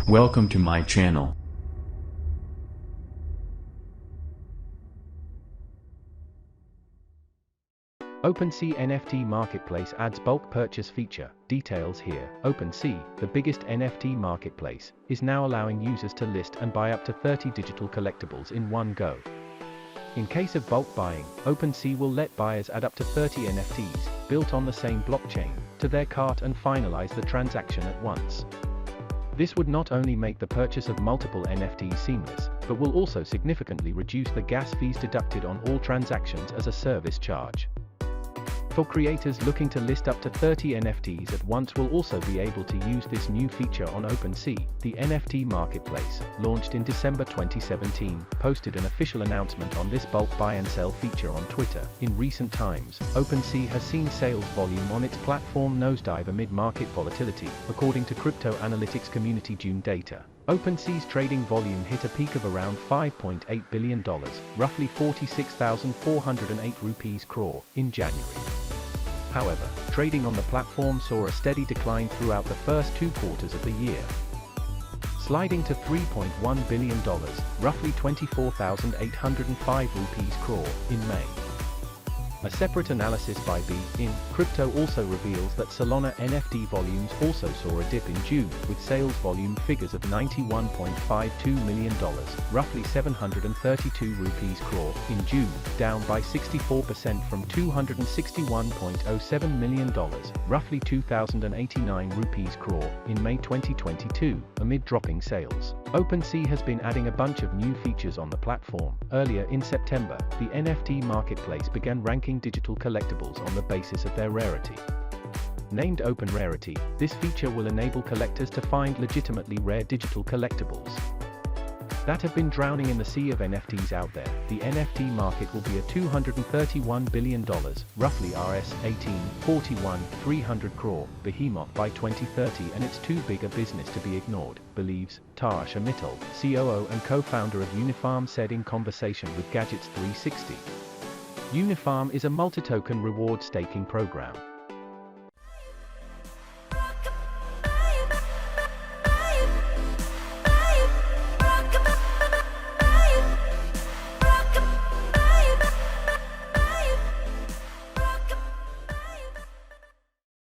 Welcome to my channel. OpenSea NFT Marketplace adds bulk purchase feature. Details here. OpenSea, the biggest NFT marketplace, is now allowing users to list and buy up to 30 digital collectibles in one go. In case of bulk buying, OpenSea will let buyers add up to 30 NFTs, built on the same blockchain, to their cart and finalize the transaction at once. This would not only make the purchase of multiple NFTs seamless, but will also significantly reduce the gas fees deducted on all transactions as a service charge. For creators looking to list up to 30 NFTs at once will also be able to use this new feature on OpenSea. The NFT marketplace, launched in December 2017, posted an official announcement on this bulk buy and sell feature on Twitter. In recent times, OpenSea has seen sales volume on its platform nosedive amid market volatility, according to crypto analytics community June data. OpenSea's trading volume hit a peak of around $5.8 billion, roughly 46,408 rupees crore, in January. However, trading on the platform saw a steady decline throughout the first 2 quarters of the year, sliding to $3.1 billion, roughly 24,805 rupees crore, in May. A separate analysis by B.in Crypto also reveals that Solana NFT volumes also saw a dip in June, with sales volume figures of $91.52 million, roughly 732 rupees crore, in June, down by 64% from $261.07 million, roughly 2,089 rupees crore, in May 2022, amid dropping sales. OpenSea has been adding a bunch of new features on the platform. Earlier in September, the NFT marketplace began ranking digital collectibles on the basis of their rarity. Named Open Rarity, this feature will enable collectors to find legitimately rare digital collectibles that have been drowning in the sea of NFTs out there. The NFT market will be a $231 billion, roughly Rs 1841 300 crore, behemoth by 2030, and it's too big a business to be ignored, believes Tarsh Mittal, COO and co-founder of Unifarm, said in conversation with Gadgets 360. Unifarm is a multi-token reward staking program.